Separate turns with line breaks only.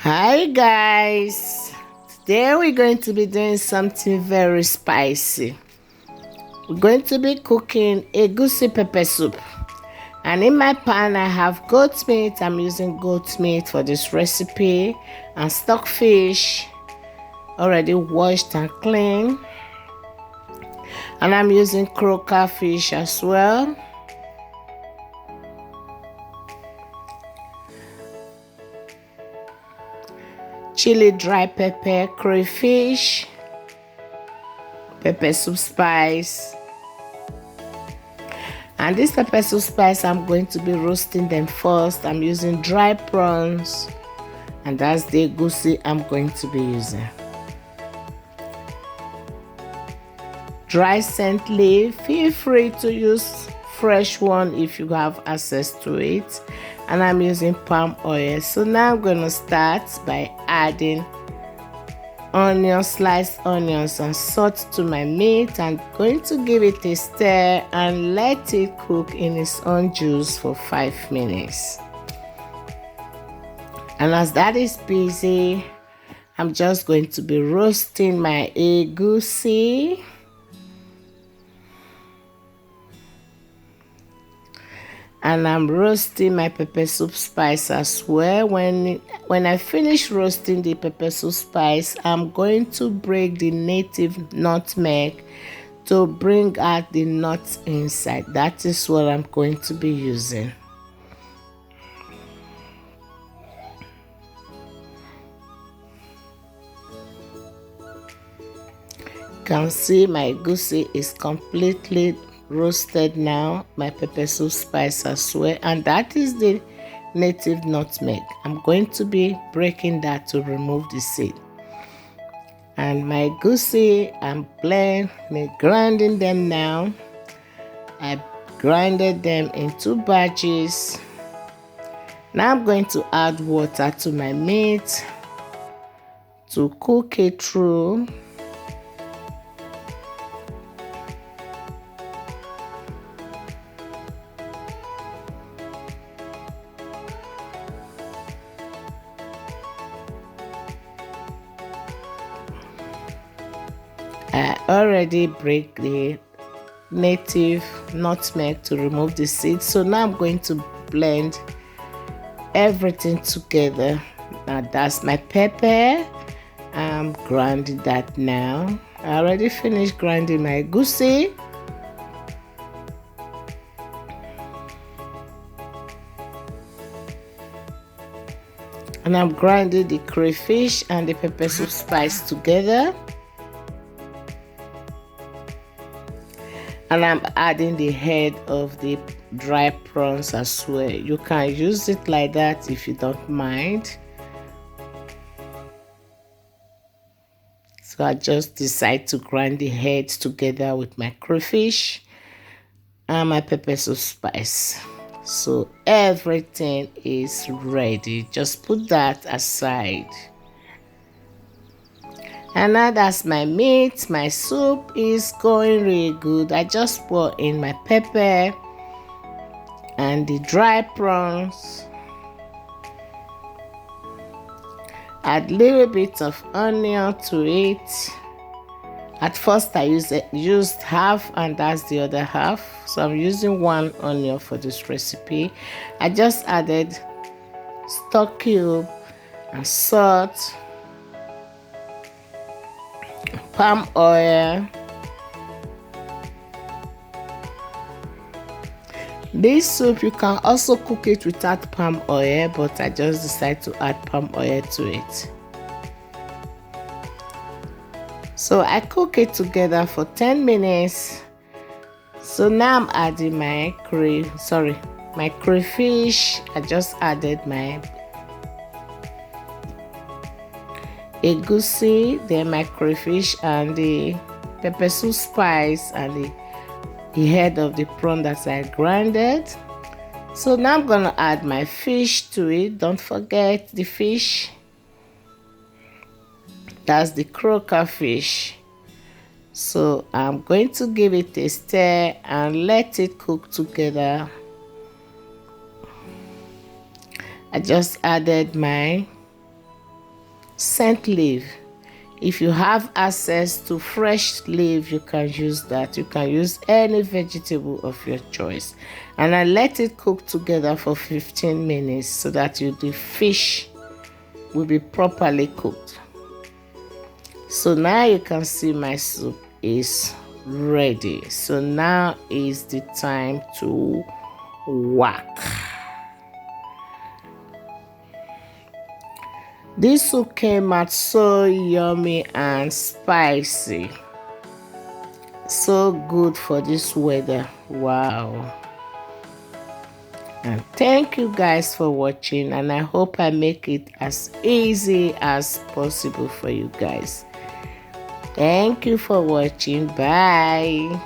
Hi guys, today we're going to be doing something very spicy. We're going to be cooking egusi pepper soup, and in my pan I have goat meat. I'm using goat meat for this recipe, and stockfish already washed and clean, and I'm using croaker fish as well. Chili, dry pepper, crayfish, pepper soup spice. And this pepper soup spice, I'm going to be roasting them first. I'm using dry prawns, and that's the egusi I'm going to be using. Dry scent leaf, feel free to use fresh one if you have access to it. And I'm using palm oil. So now I'm going to start by adding onions, sliced onions, and salt to my meat. I'm going to give it a stir and let it cook in its own juice for 5 minutes. And as that is busy, I'm just going to be roasting my egusi. And I'm roasting my pepper soup spice as well. When I finish roasting the pepper soup spice, I'm going to break the native nutmeg to bring out the nuts inside. That is what I'm going to be using. You can see my egusi is completely roasted now, my pepper soup spice as well, and that is the native nutmeg. I'm going to be breaking that to remove the seed. And my egusi, I'm grinding them now. I grinded them in 2 batches. Now I'm going to add water to my meat to cook it through. I already break the native nutmeg to remove the seeds. So now I'm going to blend everything together. Now that's my pepper. I'm grinding that now. I already finished grinding my egusi. And I'm grinding the crayfish and the pepper soup spice together. And I'm adding the head of the dry prawns as well. You can use it like that if you don't mind. So I just decide to grind the head together with my crayfish and my pepper soup spice. So everything is ready. Just put that aside. And now that's my meat. My soup is going really good. I just pour in my pepper and the dry prawns. Add a little bit of onion to it. At first I used half, and that's the other half. So I'm using 1 onion for this recipe. I just added stock cube and salt, palm oil. This soup, you can also cook it without palm oil, but I just decided to add palm oil to it. So I cook it together for 10 minutes. So now I'm adding my crayfish. I just added my egusi, then my crayfish and the pepper soup spice and the head of the prawn that I grinded. So now I'm gonna add my fish to it. Don't forget the fish. That's the croaker fish. So I'm going to give it a stir and let it cook together. I just added my scent leaf. If you have access to fresh leaf, you can use that. You can use any vegetable of your choice. And I let it cook together for 15 minutes so that the fish will be properly cooked. So now you can see my soup is ready. So now is the time to whack. This soup came out so yummy and spicy. So good for this weather. Wow. And thank you guys for watching, and I hope I make it as easy as possible for you guys. Thank you for watching. Bye.